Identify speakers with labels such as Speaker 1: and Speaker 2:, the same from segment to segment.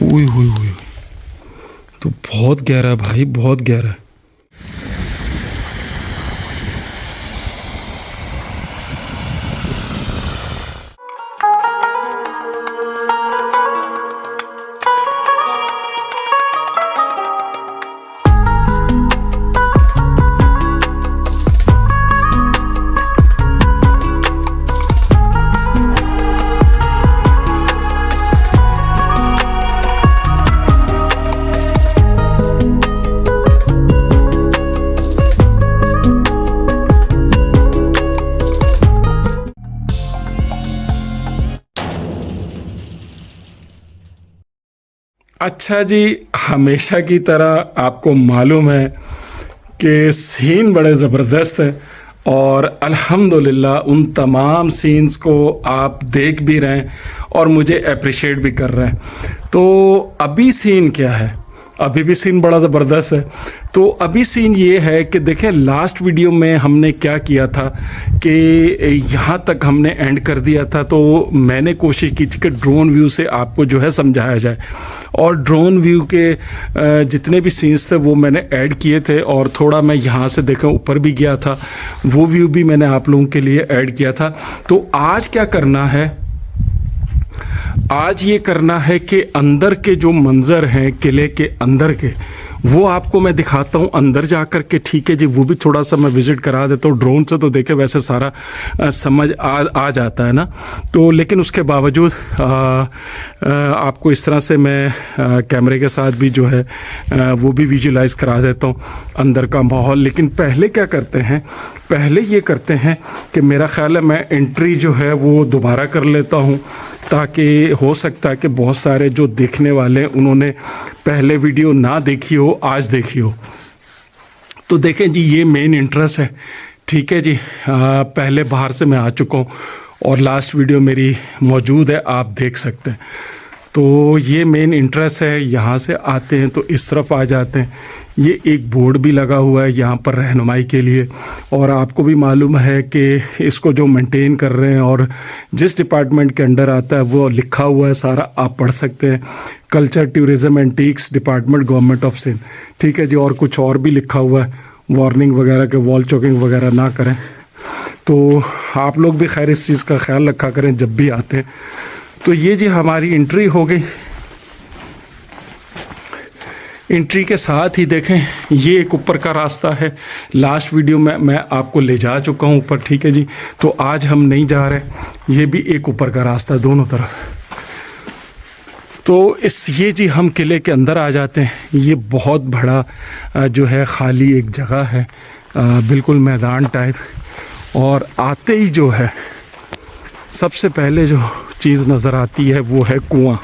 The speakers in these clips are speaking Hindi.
Speaker 1: ओए होए होए, तो बहुत गहरा है भाई, बहुत गहरा है। अच्छा जी, हमेशा की तरह आपको मालूम है कि सीन बड़े ज़बरदस्त है और अल्हम्दुलिल्लाह उन तमाम सीन्स को आप देख भी रहे हैं और मुझे अप्रिशिएट भी कर रहे हैं। तो अभी सीन क्या है? अभी भी सीन बड़ा ज़बरदस्त है। तो अभी सीन ये है कि देखें, लास्ट वीडियो में हमने क्या किया था कि यहाँ तक हमने एंड कर दिया था। तो मैंने कोशिश की थी कि ड्रोन व्यू से आपको जो है समझाया जाए, और ड्रोन व्यू के जितने भी सीन्स थे वो मैंने ऐड किए थे, और थोड़ा मैं यहाँ से देखें ऊपर भी गया था, वो व्यू भी मैंने आप लोगों के लिए ऐड किया था। तो आज क्या करना है? आज ये करना है कि अंदर के जो मंज़र हैं किले के अंदर के, वो आपको मैं दिखाता हूँ अंदर जा कर के। ठीक है जी, वो भी थोड़ा सा मैं विज़िट करा देता हूँ। ड्रोन से तो देखे वैसे सारा समझ आ जाता है ना, तो लेकिन उसके बावजूद आपको इस तरह से मैं कैमरे के साथ भी जो है वो भी विजुलाइज़ करा देता हूँ अंदर का माहौल। लेकिन पहले क्या करते हैं, पहले ये करते हैं कि मेरा ख़्याल है मैं एंट्री जो है वो दोबारा कर लेता हूँ, ताकि हो सकता है कि बहुत सारे जो देखने वाले हैं उन्होंने पहले वीडियो ना देखी हो, आज देखी हो। तो देखें जी, ये मेन इंटरेस्ट है। ठीक है जी, पहले बाहर से मैं आ चुका हूँ और लास्ट वीडियो मेरी मौजूद है, आप देख सकते हैं। तो ये मेन इंटरेस्ट है। यहाँ से आते हैं तो इस तरफ आ जाते हैं। ये एक बोर्ड भी लगा हुआ है यहाँ पर रहनुमाई के लिए, और आपको भी मालूम है कि इसको जो मेंटेन कर रहे हैं और जिस डिपार्टमेंट के अंडर आता है वो लिखा हुआ है सारा, आप पढ़ सकते हैं। Culture, tourism, antiques department, government of Sindh. ठीक है जी, और कुछ और भी लिखा हुआ है, वार्निंग वगैरह के, वॉल चॉकिंग वगैरह ना करें। तो आप लोग भी खैर इस चीज़ का ख्याल रखा करें जब भी आते हैं। तो ये जी हमारी एंट्री हो गई। एंट्री के साथ ही देखें, ये एक ऊपर का रास्ता है। लास्ट वीडियो में मैं आपको ले जा चुका हूँ ऊपर। ठीक है जी, तो आज हम नहीं जा रहे। ये भी एक ऊपर का रास्ता है दोनों तरफ। तो ये जी हम किले के अंदर आ जाते हैं। ये बहुत बड़ा जो है खाली एक जगह है, बिल्कुल मैदान टाइप। और आते ही जो है सबसे पहले जो चीज़ नज़र आती है वो है कुआं।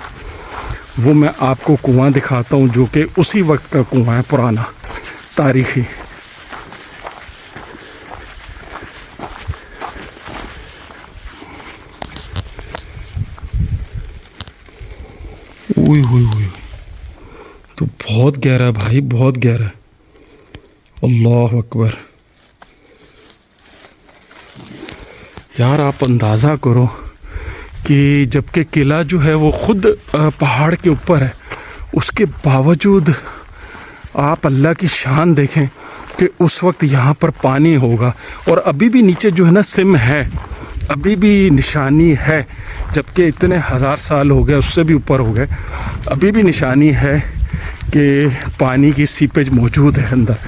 Speaker 1: वो मैं आपको कुआं दिखाता हूँ, जो कि उसी वक्त का कुआं है, पुराना, तारीख़ी। ओए होए होए, तो बहुत गहरा है भाई, बहुत गहरा है। अल्लाह अकबर। यार आप अंदाज़ा करो कि जबकि किला जो है वो ख़ुद पहाड़ के ऊपर है, उसके बावजूद आप अल्लाह की शान देखें कि उस वक्त यहाँ पर पानी होगा। और अभी भी नीचे जो है ना सिम है, अभी भी निशानी है, जबकि इतने हज़ार साल हो गए, उससे भी ऊपर हो गए, अभी भी निशानी है कि पानी की सीपेज मौजूद है अंदर।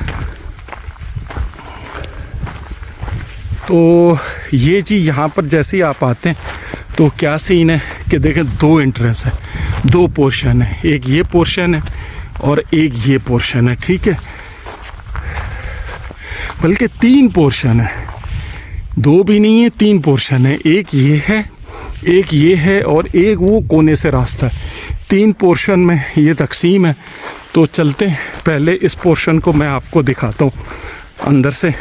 Speaker 1: तो ये जी यहाँ पर जैसे ही आप आते हैं तो क्या सीन है कि देखें, दो एंट्रेंस है, दो पोर्शन है। एक ये पोर्शन है और एक ये पोर्शन है। ठीक है, बल्कि तीन पोर्शन है, दो भी नहीं है, तीन पोर्शन है। एक ये है, एक ये है, और एक वो कोने से रास्ता है। तीन पोर्शन में ये तकसीम है। तो चलते हैं, पहले इस पोर्शन को मैं आपको दिखाता हूँ अंदर से।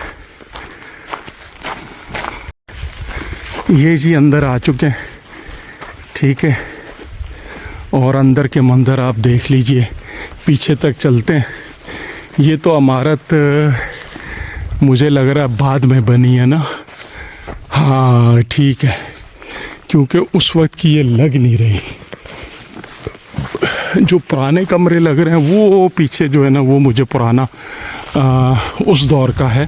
Speaker 1: ये जी अंदर आ चुके हैं। ठीक है, और अंदर के मंजर आप देख लीजिए। पीछे तक चलते हैं। ये तो इमारत मुझे लग रहा है बाद में बनी है ना। हाँ ठीक है, क्योंकि उस वक्त की ये लग नहीं रही। जो पुराने कमरे लग रहे हैं वो पीछे जो है ना वो मुझे पुराना उस दौर का है,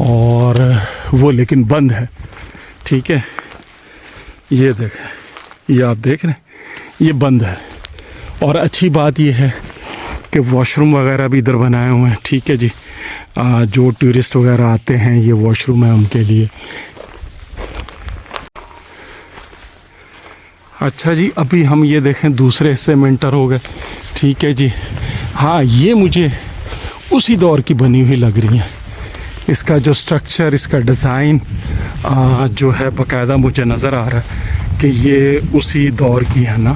Speaker 1: और वो लेकिन बंद है। ठीक है, ये देखें, ये आप देख रहे हैं, ये बंद है। और अच्छी बात ये है कि वॉशरूम वगैरह भी इधर बनाए हुए हैं। ठीक है जी, जो टूरिस्ट वगैरह आते हैं ये वॉशरूम है उनके लिए। अच्छा जी, अभी हम ये देखें दूसरे हिस्से में एंटर हो गए। ठीक है जी, हाँ ये मुझे उसी दौर की बनी हुई लग रही है। इसका जो स्ट्रक्चर, इसका डिज़ाइन जो है बाकायदा मुझे नज़र आ रहा है कि ये उसी दौर की है ना।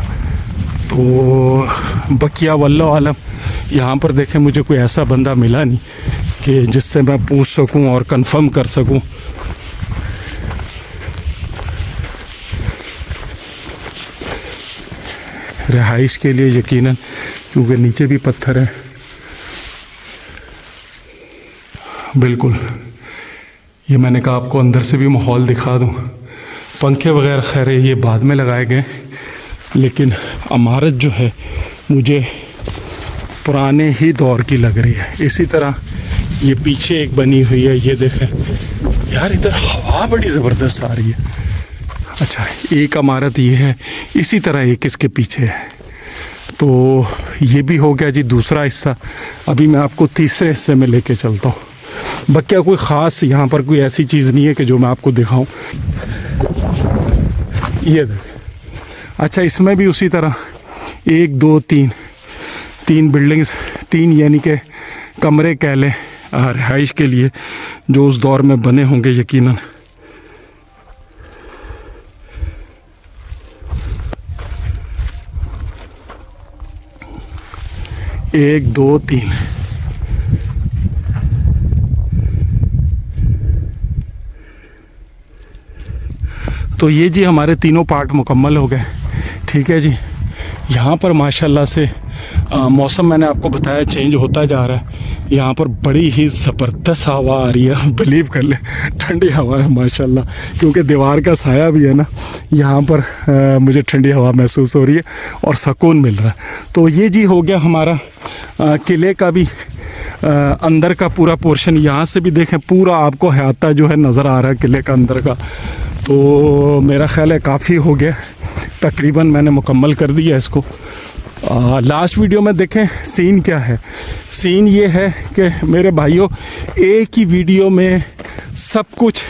Speaker 1: तो बकिया वल्लाह आलम, यहाँ पर देखें मुझे कोई ऐसा बंदा मिला नहीं कि जिससे मैं पूछ सकूं और कंफर्म कर सकूं। रिहाइश के लिए यकीनन, क्योंकि नीचे भी पत्थर है। बिल्कुल, ये मैंने कहा आपको अंदर से भी माहौल दिखा दूं। पंखे वगैरह खैर ये बाद में लगाए गए, लेकिन इमारत जो है मुझे पुराने ही दौर की लग रही है। इसी तरह ये पीछे एक बनी हुई है, ये देखें यार, इधर हवा बड़ी ज़बरदस्त आ रही है। अच्छा, एक इमारत ये है, इसी तरह एक इसके पीछे है। तो ये भी हो गया जी दूसरा हिस्सा। अभी मैं आपको तीसरे हिस्से में लेके चलता हूँ। बक्या कोई ख़ास यहाँ पर कोई ऐसी चीज़ नहीं है कि जो मैं आपको दिखाऊं। ये देख, अच्छा इसमें भी उसी तरह 1 2 3 बिल्डिंग्स, 3 यानी कि कमरे कह लें रिहाइश के लिए, जो उस दौर में बने होंगे यकीनन। 1 2 3 तो ये जी हमारे तीनों पार्ट मुकम्मल हो गए। ठीक है जी, यहाँ पर माशाल्लाह से मौसम मैंने आपको बताया चेंज होता जा रहा है। यहाँ पर बड़ी ही ज़बरदस्त हवा आ रही है, बिलीव कर ले, ठंडी हवा है माशाल्लाह, क्योंकि दीवार का साया भी है ना, यहाँ पर मुझे ठंडी हवा महसूस हो रही है और सुकून मिल रहा है। तो ये जी हो गया हमारा किले का भी अंदर का पूरा पोर्शन। यहाँ से भी देखें पूरा आपको अहाता जो है नज़र आ रहा है किले का अंदर का। तो मेरा ख्याल है काफ़ी हो गया, तकरीबन मैंने मुकम्मल कर दिया इसको। लास्ट वीडियो में देखें सीन क्या है। सीन ये है कि मेरे भाइयों, एक ही वीडियो में सब कुछ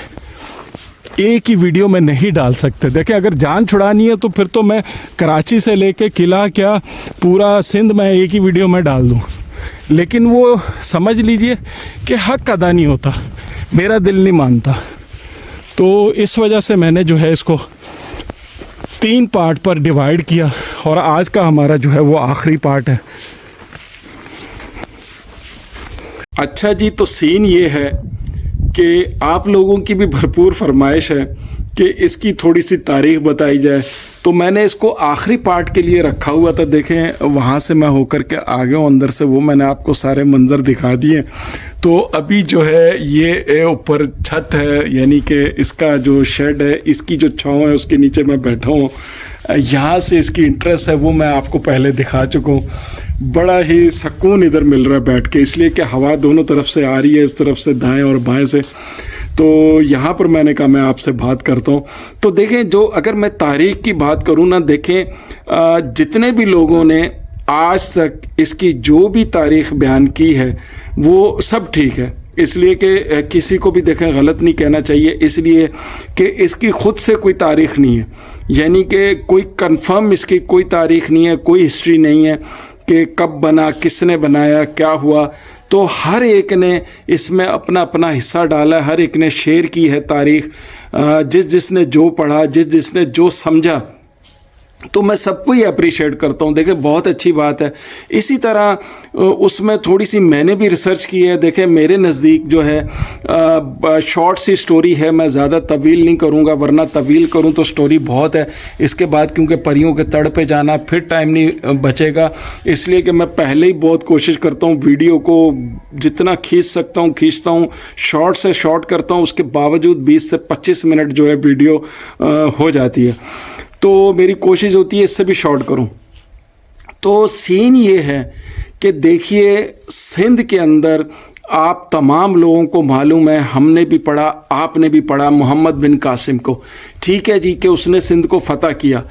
Speaker 1: एक ही वीडियो में नहीं डाल सकते। देखें, अगर जान छुड़ानी है तो फिर तो मैं कराची से लेके किला क्या पूरा सिंध में एक ही वीडियो में डाल दूँ, लेकिन वो समझ लीजिए कि हक अदा नहीं होता, मेरा दिल नहीं मानता। तो इस वजह से मैंने जो है इसको 3 पार्ट पर डिवाइड किया, और आज का हमारा जो है वो आखिरी पार्ट है। अच्छा जी, तो सीन ये है कि आप लोगों की भी भरपूर फरमाइश है कि इसकी थोड़ी सी तारीख़ बताई जाए, तो मैंने इसको आखिरी पार्ट के लिए रखा हुआ था। देखें, वहाँ से मैं होकर के आ गया हूँ अंदर से, वो मैंने आपको सारे मंज़र दिखा दिए। तो अभी जो है ये ऊपर छत है, यानी कि इसका जो शेड है, इसकी जो छाँव है उसके नीचे मैं बैठा हूँ। यहाँ से इसकी इंटरेस्ट है वो मैं आपको पहले दिखा चुका हूँ। बड़ा ही सुकून इधर मिल रहा है बैठ के, इसलिए कि हवा दोनों तरफ से आ रही है, इस तरफ से दाएं और बाएं से। तो यहाँ पर मैंने कहा मैं आपसे बात करता हूँ। तो देखें, जो अगर मैं तारीख़ की बात करूँ ना, देखें जितने भी लोगों ने आज तक इसकी जो भी तारीख़ बयान की है वो सब ठीक है, इसलिए कि किसी को भी देखें गलत नहीं कहना चाहिए, इसलिए कि इसकी ख़ुद से कोई तारीख़ नहीं है, यानी कि कोई कंफर्म इसकी कोई तारीख़ नहीं है, कोई हिस्ट्री नहीं है कि कब बना, किसने बनाया, क्या हुआ। तो हर एक ने इसमें अपना अपना हिस्सा डाला है, हर एक ने शेयर की है तारीख़, जिसने जो पढ़ा, जिसने जो समझा, तो मैं सबको ही अप्रिशिएट करता हूँ। देखें, बहुत अच्छी बात है। इसी तरह उसमें थोड़ी सी मैंने भी रिसर्च की है। देखें, मेरे नज़दीक जो है शॉर्ट सी स्टोरी है, मैं ज़्यादा तवील नहीं करूँगा, वरना तवील करूँ तो स्टोरी बहुत है इसके बाद, क्योंकि परियों के तड़ पे जाना फिर टाइम नहीं बचेगा, इसलिए कि मैं पहले ही बहुत कोशिश करता हूँ वीडियो को जितना खींच सकता हूँ खींचता हूँ, शॉर्ट से शॉर्ट करता हूँ, उसके बावजूद 20 से 25 मिनट जो है वीडियो हो जाती है। तो मेरी कोशिश होती है इससे भी शॉर्ट करूं। तो सीन ये है कि देखिए सिंध के अंदर आप तमाम लोगों को मालूम है, हमने भी पढ़ा, आपने भी पढ़ा, मोहम्मद बिन कासिम को, ठीक है जी, कि उसने सिंध को फतह किया।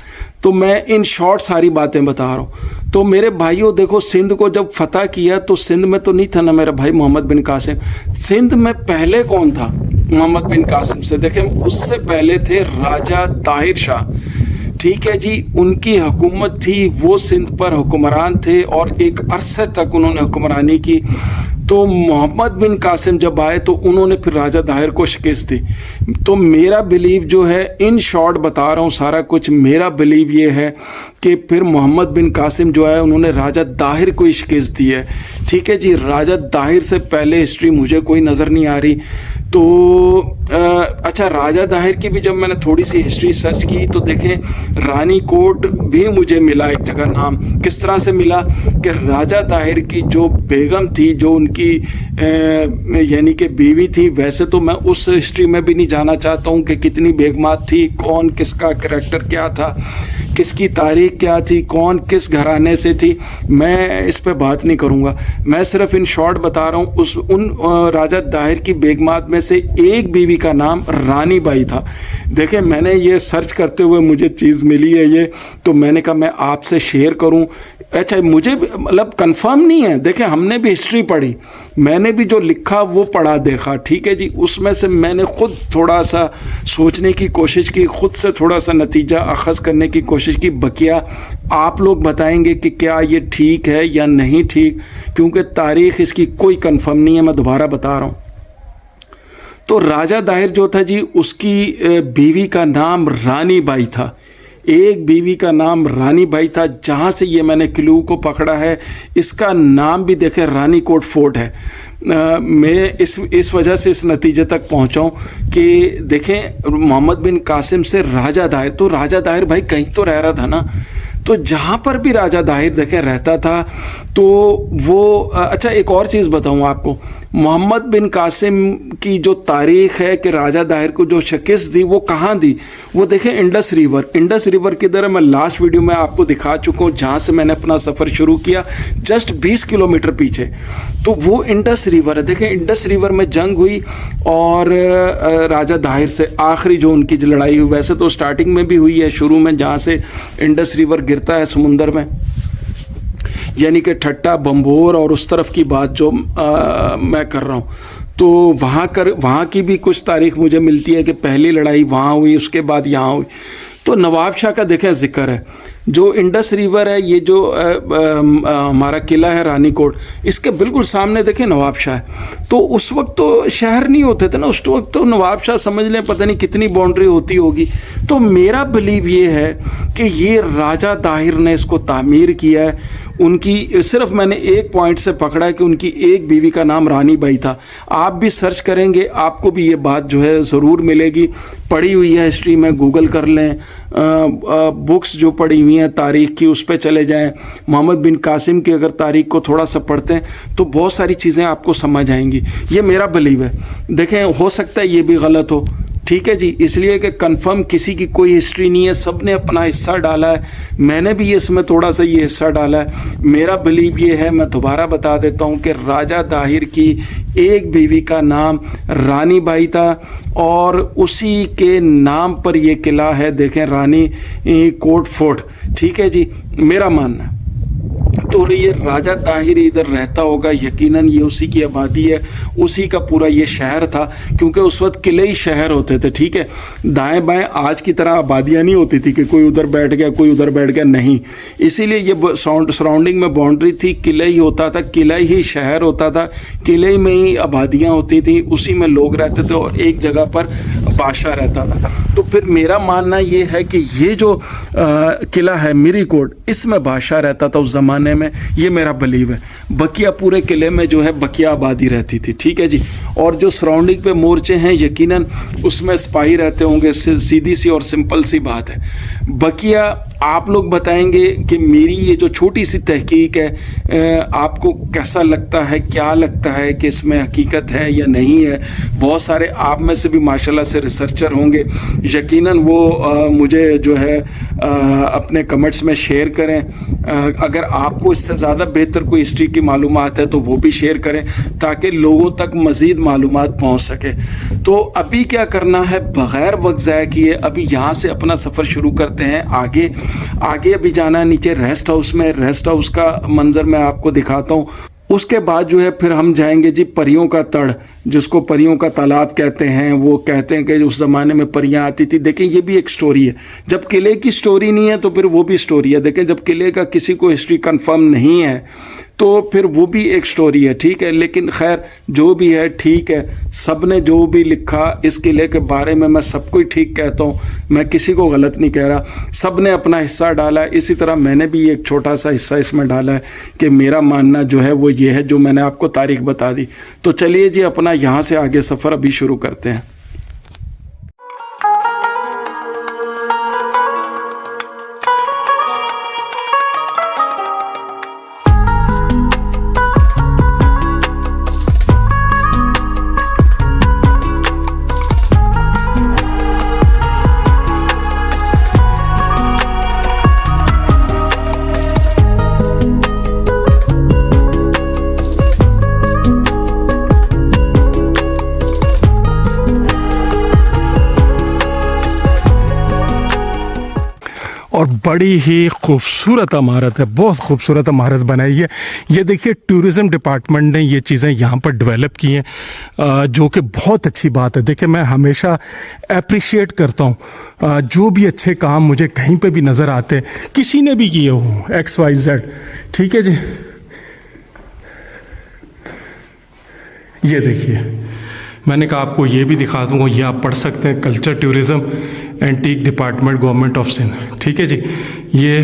Speaker 1: तो मैं इन शॉर्ट सारी बातें बता रहा हूँ। तो मेरे भाइयों देखो, सिंध को जब फतह किया तो सिंध में तो नहीं था ना मेरा भाई मोहम्मद बिन कासिम। सिंध में पहले कौन था मोहम्मद बिन कासिम से? देखें, उससे पहले थे राजा ताहिर शाह, ठीक है जी, उनकी हुकूमत थी, वो सिंध पर हुक्मरान थे और एक अरसे तक उन्होंने हुक्मरानी की। तो मोहम्मद बिन कासिम जब आए तो उन्होंने फिर राजा दाहिर को शिकस्त दी। तो मेरा बिलीव जो है, इन शॉर्ट बता रहा हूँ सारा कुछ, मेरा बिलीव ये है कि फिर मोहम्मद बिन कासिम जो है उन्होंने राजा दाहिर को ही शिकस्त दी है, ठीक है जी। राजा दाहिर से पहले हिस्ट्री मुझे कोई नज़र नहीं आ रही। तो अच्छा, राजा दाहिर की भी जब मैंने थोड़ी सी हिस्ट्री सर्च की तो देखें रानी कोट भी मुझे मिला एक जगह नाम। किस तरह से मिला कि राजा दाहिर की जो बेगम थी, जो उनकी यानी कि बीवी थी, वैसे तो मैं उस हिस्ट्री में भी नहीं जाना चाहता हूँ कि कितनी बेगमात थी, कौन किसका करैक्टर क्या था, किसकी तारीख क्या थी, कौन किस घराने से थी, मैं इस पे बात नहीं करूँगा। मैं सिर्फ इन शॉर्ट बता रहा हूँ। उन राजा दाहिर की बेगमात में से एक बीवी का नाम रानी बाई था। देखें, मैंने ये सर्च करते हुए मुझे चीज़ मिली है ये, तो मैंने कहा मैं आपसे शेयर करूं। अच्छा, मुझे मतलब कंफर्म नहीं है, देखें हमने भी हिस्ट्री पढ़ी, मैंने भी जो लिखा वो पढ़ा देखा, ठीक है जी। उसमें से मैंने खुद थोड़ा सा सोचने की कोशिश की, खुद से थोड़ा सा नतीजा अखज़ करने की कोशिश की। बकिया आप लोग बताएंगे कि क्या ये ठीक है या नहीं ठीक, क्योंकि तारीख़ इसकी कोई कंफर्म नहीं है। मैं दोबारा बता रहा हूँ। तो राजा दाहिर जो था जी, उसकी बीवी का नाम रानी बाई था। एक बीवी का नाम रानी बाई था। जहाँ से ये मैंने क्लू को पकड़ा है, इसका नाम भी देखें रानी कोट फोर्ट है। मैं इस वजह से इस नतीजे तक पहुँचा हूँ कि देखें मोहम्मद बिन कासिम से राजा दाहिर, तो राजा दाहिर भाई कहीं तो रह रहा था ना। तो जहाँ पर भी राजा दाहिर देखें रहता था तो वो अच्छा, एक और चीज़ बताऊँ आपको, मोहम्मद बिन कासिम की जो तारीख़ है कि राजा दाहिर को जो शिकस्त दी वो कहाँ दी, वो देखें इंडस रिवर। इंडस रिवर किधर है मैं लास्ट वीडियो में आपको दिखा चुका हूँ, जहाँ से मैंने अपना सफ़र शुरू किया, जस्ट 20 किलोमीटर पीछे। तो वो इंडस रिवर है। देखें इंडस रिवर में जंग हुई और राजा दाहिर से आखिरी जो उनकी लड़ाई हुई, वैसे तो स्टार्टिंग में भी हुई है, शुरू में जहाँ से इंडस रिवर गिरता है समुंदर में, यानी कि ठट्टा बम्बोर और उस तरफ की बात जो मैं कर रहा हूँ। तो वहाँ की भी कुछ तारीख मुझे मिलती है कि पहली लड़ाई वहाँ हुई, उसके बाद यहाँ हुई। तो नवाब शाह का देखें जिक्र है। जो इंडस रिवर है, ये जो हमारा किला है रानी कोट, इसके बिल्कुल सामने देखें नवाब शाह है। तो उस वक्त तो शहर नहीं होते थे ना, उस वक्त तो नवाब शाह समझ लें पता नहीं कितनी बाउंड्री होती होगी। तो मेरा बिलीव ये है कि ये राजा दाहिर ने इसको तामीर किया है। उनकी सिर्फ मैंने एक पॉइंट से पकड़ा है कि उनकी एक बीवी का नाम रानी बाई था। आप भी सर्च करेंगे आपको भी ये बात जो है ज़रूर मिलेगी, पढ़ी हुई है हिस्ट्री में, गूगल कर लें, बुक्स जो पढ़ी हुई हैं तारीख़ की उस पर चले जाएं। मोहम्मद बिन कासिम की अगर तारीख़ को थोड़ा सा पढ़ते हैं तो बहुत सारी चीज़ें आपको समझ आएंगी। ये मेरा बिलीव है। देखें हो सकता है ये भी गलत हो, ठीक है जी, इसलिए कि कंफर्म किसी की कोई हिस्ट्री नहीं है, सब ने अपना हिस्सा डाला है। मैंने भी इसमें थोड़ा सा ये हिस्सा डाला है। मेरा बिलीव ये है, मैं दोबारा बता देता हूँ कि राजा दाहिर की एक बीवी का नाम रानी बाई था और उसी के नाम पर ये किला है, देखें रानी कोट फोर्ट, ठीक है जी, मेरा मानना है। तो ये राजा ताहिर इधर रहता होगा, यकीनन ये उसी की आबादी है, उसी का पूरा ये शहर था, क्योंकि उस वक्त किले ही शहर होते थे, ठीक है। दाएं बाएं आज की तरह आबादियाँ नहीं होती थी कि कोई उधर बैठ गया कोई उधर बैठ गया, नहीं। इसीलिए ये सराउंडिंग में बाउंड्री थी, किले ही होता था, किला ही शहर होता था, किले में ही आबादियाँ होती थी, उसी में लोग रहते थे और एक जगह पर बादशाह रहता था। तो फिर मेरा मानना ये है कि ये जो किला है मीरी कोट, इसमें बादशाह रहता था उस ज़माने में, ये मेरा बिलीव है। बकिया पूरे किले में जो है बकिया आबादी रहती थी, ठीक है जी। और जो सराउंडिंग पे मोर्चे हैं यकीनन उसमें सिपाही रहते होंगे, सीधी सी और सिंपल सी बात है। बकिया आप लोग बताएंगे कि मेरी ये जो छोटी सी तहकीक है आपको कैसा लगता है, क्या लगता है कि इसमें हकीकत है या नहीं है। बहुत सारे आप में से भी माशाल्लाह से रिसर्चर होंगे, यकीनन वो मुझे जो है अपने कमेंट्स में शेयर करें। अगर आपको इससे ज़्यादा बेहतर कोई हिस्ट्री की मालूमात है तो वो भी शेयर करें ताकि लोगों तक मज़ीद मालूमात पहुँच सके। तो अभी क्या करना है, बग़ैर वक्त ज़ाया किए अभी यहाँ से अपना सफ़र शुरू करते हैं। आगे अभी जाना है नीचे रेस्ट हाउस में। रेस्ट हाउस का मंजर मैं आपको दिखाता हूँ। उसके बाद जो है फिर हम जाएंगे जी परियों का तड़, जिसको परियों का तालाब कहते हैं। वो कहते हैं कि उस ज़माने में परियां आती थी। देखें ये भी एक स्टोरी है। जब किले की स्टोरी नहीं है तो फिर वो भी स्टोरी है। देखें जब किले का किसी को हिस्ट्री कंफर्म नहीं है तो फिर वो भी एक स्टोरी है, ठीक है। लेकिन खैर जो भी है ठीक है। सब ने जो भी लिखा इस किले के बारे में मैं सबको ही ठीक कहता हूँ, मैं किसी को गलत नहीं कह रहा। सब ने अपना हिस्सा डाला है, इसी तरह मैंने भी एक छोटा सा हिस्सा इसमें डाला है कि मेरा मानना जो है वो ये है जो मैंने आपको तारीख बता दी। तो चलिए जी अपना यहाँ से आगे सफ़र अभी शुरू करते हैं। और बड़ी ही खूबसूरत इमारत है, बहुत खूबसूरत इमारत बनाई है। ये देखिए टूरिज़म डिपार्टमेंट ने ये चीज़ें यहाँ पर डेवलप की हैं, जो कि बहुत अच्छी बात है। देखिए मैं हमेशा अप्रिशिएट करता हूँ जो भी अच्छे काम मुझे कहीं पे भी नज़र आते हैं, किसी ने भी किए हो XYZ, ठीक है जी। ये देखिए मैंने कहा आपको ये भी दिखा दूँगा, ये आप पढ़ सकते हैं, culture tourism antique department government of Sindh, ठीक है जी। ये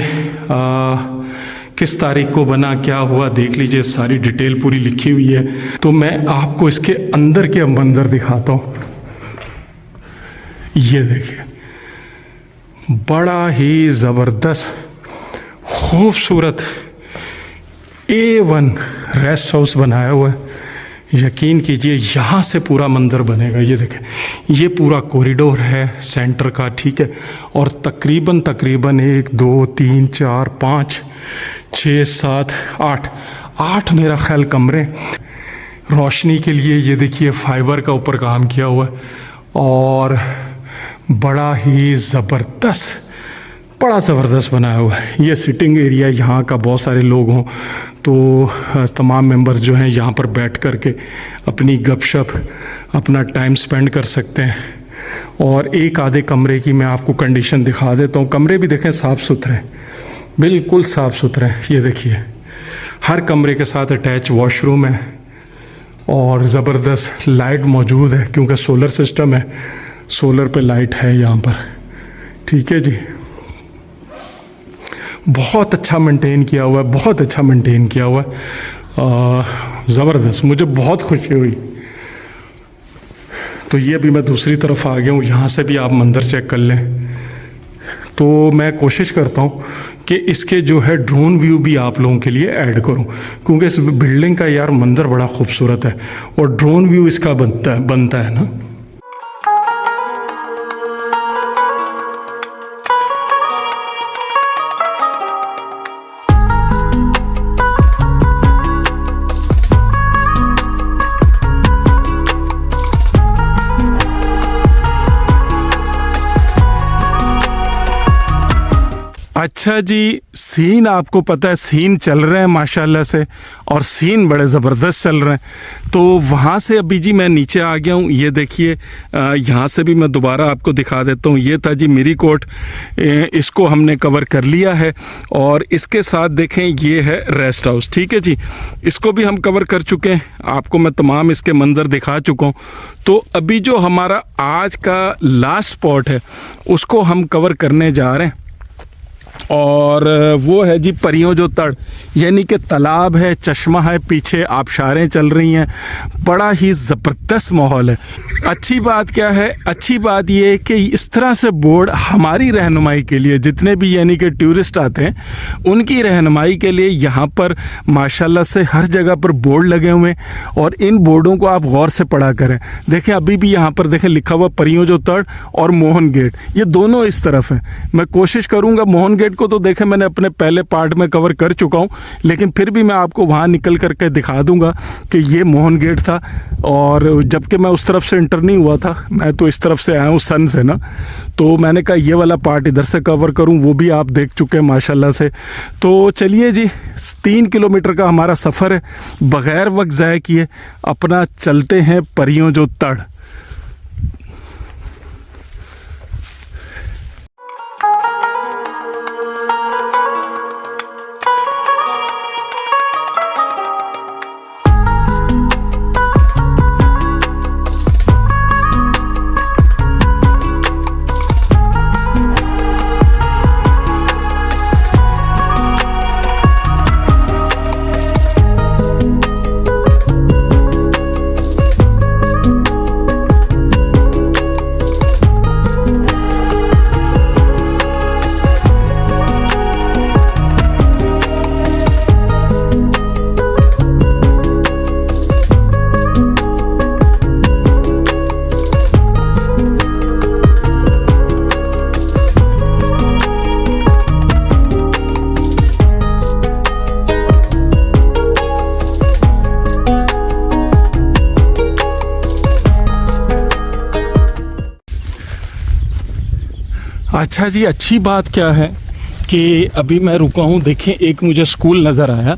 Speaker 1: किस तारीख को बना, क्या हुआ, देख लीजिए, सारी डिटेल पूरी लिखी हुई है। तो मैं आपको इसके अंदर के मंजर दिखाता हूँ। ये देखिए बड़ा ही ज़बरदस्त खूबसूरत A1 रेस्ट हाउस बनाया हुआ है। यकीन कीजिए यहाँ से पूरा मंजर बनेगा। ये देखें ये पूरा कॉरिडोर है सेंटर का, ठीक है। और तकरीबन 1 2 3 4 5 6 7 8 मेरा ख्याल कमरे रोशनी के लिए। ये देखिए फाइबर का ऊपर काम किया हुआ है और बड़ा ही ज़बरदस्त, बड़ा ज़बरदस्त बनाया हुआ है। ये सिटिंग एरिया, यहाँ का बहुत सारे लोग हों तो तमाम मेंबर्स जो हैं यहाँ पर बैठ कर के अपनी गपशप, अपना टाइम स्पेंड कर सकते हैं। और एक आधे कमरे की मैं आपको कंडीशन दिखा देता हूँ। कमरे भी देखें साफ़ सुथरे, बिल्कुल साफ़ सुथरे। ये देखिए हर कमरे के साथ अटैच वॉशरूम है और ज़बरदस्त लाइट मौजूद है क्योंकि सोलर सिस्टम है, सोलर पे लाइट है यहाँ पर, ठीक है जी। बहुत अच्छा मेंटेन किया हुआ है, बहुत अच्छा मेंटेन किया हुआ है, ज़बरदस्त, मुझे बहुत खुशी हुई। तो ये भी मैं दूसरी तरफ आ गया हूँ, यहाँ से भी आप मंदिर चेक कर लें। तो मैं कोशिश करता हूँ कि इसके जो है ड्रोन व्यू भी आप लोगों के लिए ऐड करूँ क्योंकि इस बिल्डिंग का यार मंदिर बड़ा खूबसूरत है और ड्रोन व्यू इसका बनता है ना। अच्छा जी, सीन आपको पता है, सीन चल रहे हैं माशाल्लाह से और सीन बड़े ज़बरदस्त चल रहे हैं। तो वहाँ से अभी जी मैं नीचे आ गया हूँ। ये देखिए यहाँ से भी मैं दोबारा आपको दिखा देता हूँ। ये था जी मिरीकोट, इसको हमने कवर कर लिया है और इसके साथ देखें ये है रेस्ट हाउस, ठीक है जी। इसको भी हम कवर कर चुके हैं, आपको मैं तमाम इसके मंजर दिखा चुका हूँ। तो अभी जो हमारा आज का लास्ट स्पॉट है उसको हम कवर करने जा रहे हैं और वो है जी परियों जो तड़, यानी कि तालाब है, चश्मा है, पीछे आबशारें चल रही हैं, बड़ा ही ज़बरदस्त माहौल है। अच्छी बात क्या है, अच्छी बात ये है कि इस तरह से बोर्ड हमारी रहनुमाई के लिए, जितने भी यानी कि टूरिस्ट आते हैं उनकी रहनुमाई के लिए यहाँ पर माशाल्लाह से हर जगह पर बोर्ड लगे हुए हैं और इन बोर्डों को आप गौर से पढ़ा करें। देखें अभी भी यहाँ पर देखें लिखा हुआ परियों जो तड़ और मोहन गेट, ये दोनों इस तरफ हैं। मैं कोशिश करूँगा, मोहन गेट को तो देखें मैंने अपने पहले पार्ट में कवर कर चुका हूँ, लेकिन फिर भी मैं आपको वहाँ निकल करके दिखा दूँगा कि ये मोहन गेट था। और जबकि मैं उस तरफ से इंटर नहीं हुआ था, मैं तो इस तरफ से आया हूँ सन से ना, तो मैंने कहा ये वाला पार्ट इधर से कवर करूँ, वो भी आप देख चुके हैं माशाल्लाह से। तो चलिए जी, 3 किलोमीटर का हमारा सफ़र है, बग़ैर वक्त ज़ाया किए अपना चलते हैं परियों जो तड़। अच्छा जी, अच्छी बात क्या है कि अभी मैं रुका हूँ, देखें एक मुझे स्कूल नज़र आया,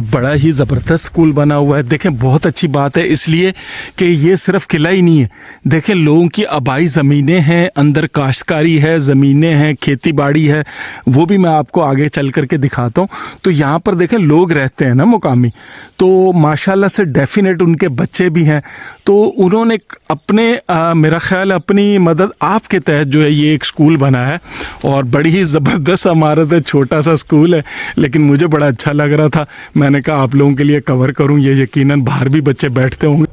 Speaker 1: बड़ा ही ज़बरदस्त स्कूल बना हुआ है। देखें बहुत अच्छी बात है, इसलिए कि ये सिर्फ किला ही नहीं है, देखें लोगों की आबाई ज़मीनें हैं, अंदर काश्तकारी है, ज़मीनें हैं, खेती बाड़ी है, वो भी मैं आपको आगे चल करके दिखाता हूँ। तो यहाँ पर देखें लोग रहते हैं ना मुकामी, तो माशाल्लाह से डेफिनेट उनके बच्चे भी हैं, तो उन्होंने अपने मेरा ख्याल अपनी मदद आपके तहत जो है ये एक स्कूल बना है और बड़ी ही ज़बरदस्त इमारत है, छोटा सा स्कूल है, लेकिन मुझे बड़ा अच्छा लग रहा था। मैंने कहा आप लोगों के लिए कवर करूं, ये यकीनन बाहर भी बच्चे बैठते होंगे।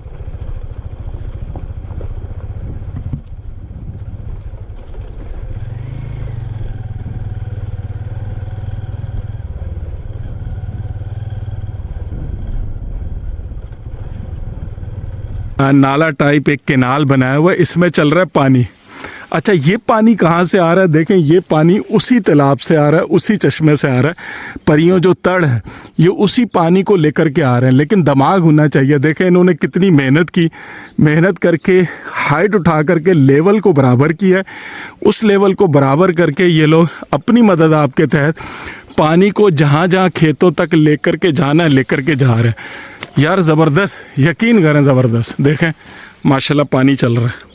Speaker 1: नाला टाइप एक कैनाल बनाया हुआ है, इसमें चल रहा है पानी। अच्छा, ये पानी कहाँ से आ रहा है? देखें ये पानी उसी तालाब से आ रहा है, उसी चश्मे से आ रहा है। परियों जो तड़ है ये उसी पानी को लेकर के आ रहे हैं, लेकिन दिमाग होना चाहिए। देखें इन्होंने कितनी मेहनत की, मेहनत करके हाइट उठा करके लेवल को बराबर किया है। उस लेवल को बराबर करके ये लोग अपनी मदद आपके तहत पानी को जहाँ जहाँ खेतों तक लेकर के जाना है लेकर के जा रहे हैं। यार ज़बरदस्त, यकीन करें ज़बरदस्त। देखें माशाल्लाह पानी चल रहा है।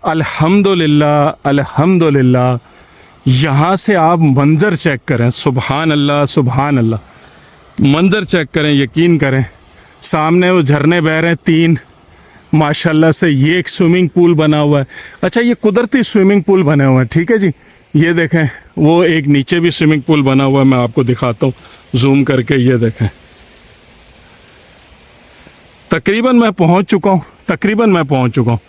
Speaker 1: अल्हम्दुलिल्लाह अल्हम्दुलिल्लाह। यहाँ से आप मंज़र चेक करें, सुबहान अल्लाह सुबहान अल्लाह। मंज़र चेक करें, यकीन करें, सामने वो झरने बह रहे हैं 3 माशाल्लाह से। ये एक स्विमिंग पूल बना हुआ है। अच्छा, ये कुदरती स्विमिंग पूल बने हुए हैं, ठीक है जी। ये देखें वो एक नीचे भी स्विमिंग पूल बना हुआ है, मैं आपको दिखाता हूँ जूम करके। ये देखें, तकरीबन मैं पहुँच चुका हूँ।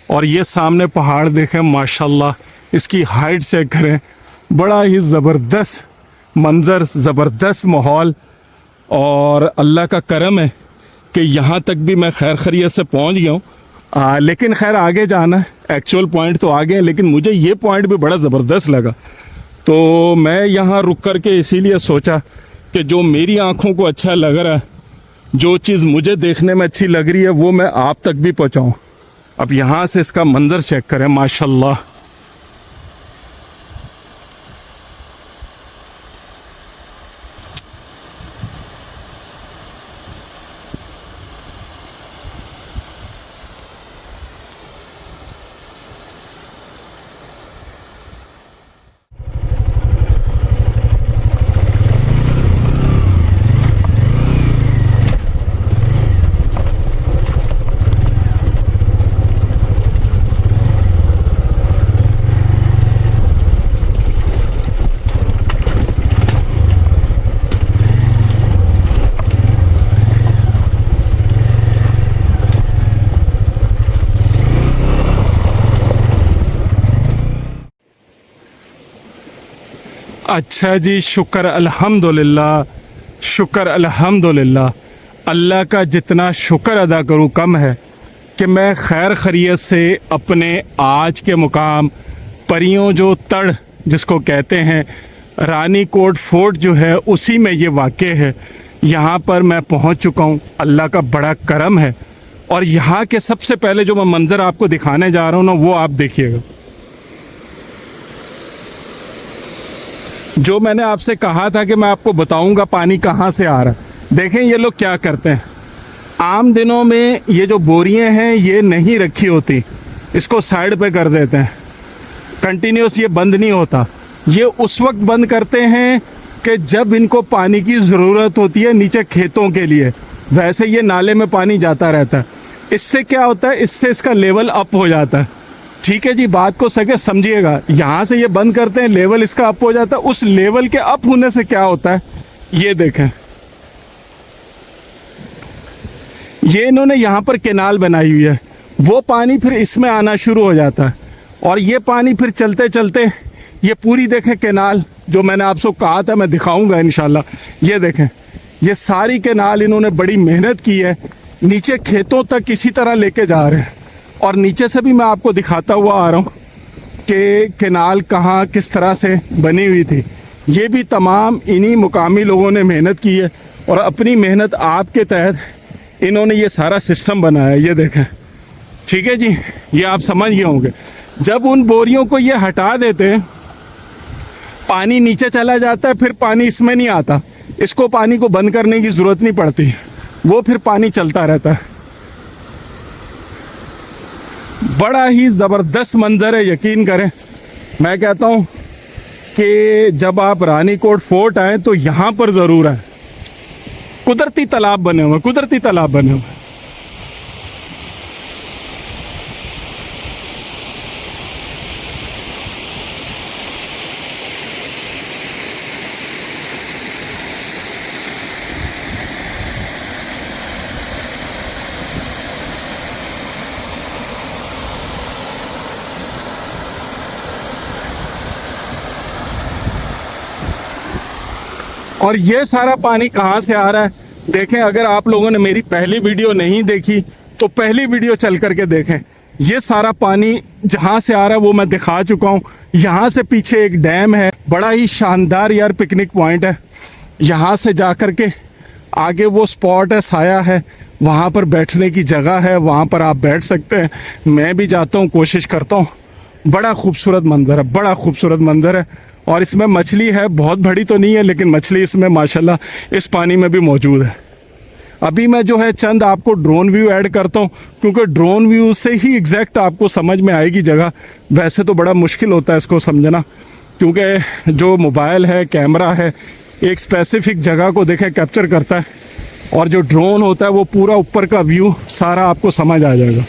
Speaker 1: और ये सामने पहाड़ देखें माशाल्लाह, इसकी हाइट चेक करें, बड़ा ही ज़बरदस्त मंज़र, ज़बरदस्त माहौल। और अल्लाह का करम है कि यहाँ तक भी मैं खैर खैरियत से पहुँच गया हूँ। लेकिन खैर आगे जाना है, एक्चुअल पॉइंट तो आगे है, लेकिन मुझे ये पॉइंट भी बड़ा ज़बरदस्त लगा। तो मैं यहाँ रुक कर के इसीलिए सोचा कि जो मेरी आँखों को अच्छा लग रहा है, जो चीज़ मुझे देखने में अच्छी लग रही है, वो मैं आप तक भी पहुँचाऊँ। अब यहाँ से इसका मंज़र चेक करें, माशाल्लाह। अच्छा जी, शुक्र अल्हम्दुलिल्लाह, शुक्र अल्हम्दुलिल्लाह। अल्लाह का जितना शुक्र अदा करूँ कम है कि मैं खैर खैरियत से अपने आज के मुकाम परियों जो तड़ जिसको कहते हैं, रानी कोट फोर्ट जो है उसी में ये वाक़ है। यहाँ पर मैं पहुँच चुका हूँ, अल्लाह का बड़ा करम है। और यहाँ के सबसे पहले जो मैं मंज़र आपको दिखाने जा रहा हूँ ना, वो आप देखिएगा। जो मैंने आपसे कहा था कि मैं आपको बताऊंगा पानी कहाँ से आ रहा है। देखें ये लोग क्या करते हैं, आम दिनों में ये जो बोरियां हैं ये नहीं रखी होती, इसको साइड पे कर देते हैं, कंटिन्यूस ये बंद नहीं होता। ये उस वक्त बंद करते हैं कि जब इनको पानी की ज़रूरत होती है नीचे खेतों के लिए। वैसे ये नाले में पानी जाता रहता है। इससे क्या होता है, इससे इसका लेवल अप हो जाता है। ठीक है जी, बात को सके समझिएगा। यहाँ से ये बंद करते हैं, लेवल इसका अप हो जाता है। उस लेवल के अप होने से क्या होता है, ये देखें, ये इन्होंने यहाँ पर केनाल बनाई हुई है, वो पानी फिर इसमें आना शुरू हो जाता है। और ये पानी फिर चलते चलते ये पूरी देखें केनाल, जो मैंने आपसे कहा था मैं दिखाऊंगा इंशाल्लाह। ये देखें, ये सारी केनाल इन्होंने बड़ी मेहनत की है, नीचे खेतों तक इसी तरह लेके जा रहे हैं। और नीचे से भी मैं आपको दिखाता हुआ आ रहा हूँ कि केनाल कहाँ किस तरह से बनी हुई थी। ये भी तमाम इन्हीं मुकामी लोगों ने मेहनत की है और अपनी मेहनत आपके तहत इन्होंने ये सारा सिस्टम बनाया। ये देखें, ठीक है जी, ये आप समझ गए होंगे। जब उन बोरियों को ये हटा देते हैं, पानी नीचे चला जाता है, फिर पानी इसमें नहीं आता। इसको पानी को बंद करने की ज़रूरत नहीं पड़ती, वो फिर पानी चलता रहता है। बड़ा ही ज़बरदस्त मंज़र है, यकीन करें। मैं कहता हूँ कि जब आप रानी कोट फोर्ट आएँ तो यहाँ पर ज़रूर आएँ। कुदरती तालाब बने हुए, कुदरती तालाब बने हुए। और ये सारा पानी कहाँ से आ रहा है, देखें। अगर आप लोगों ने मेरी पहली वीडियो नहीं देखी तो पहली वीडियो चल करके देखें। ये सारा पानी जहाँ से आ रहा है वो मैं दिखा चुका हूँ। यहाँ से पीछे एक डैम है, बड़ा ही शानदार यार पिकनिक पॉइंट है। यहाँ से जा कर के आगे वो स्पॉट है, साया है, वहाँ पर बैठने की जगह है, वहाँ पर आप बैठ सकते हैं। मैं भी जाता हूँ, कोशिश करता हूँ। बड़ा खूबसूरत मंज़र है, बड़ा खूबसूरत मंज़र है। और इसमें मछली है, बहुत बड़ी तो नहीं है लेकिन मछली इसमें माशाल्लाह इस पानी में भी मौजूद है। अभी मैं जो है चंद आपको ड्रोन व्यू ऐड करता हूँ, क्योंकि ड्रोन व्यू से ही एग्जैक्ट आपको समझ में आएगी जगह। वैसे तो बड़ा मुश्किल होता है इसको समझना, क्योंकि जो मोबाइल है, कैमरा है, एक स्पेसिफिक जगह को देखें कैप्चर करता है, और जो ड्रोन होता है वो पूरा ऊपर का व्यू सारा आपको समझ आ जाएगा।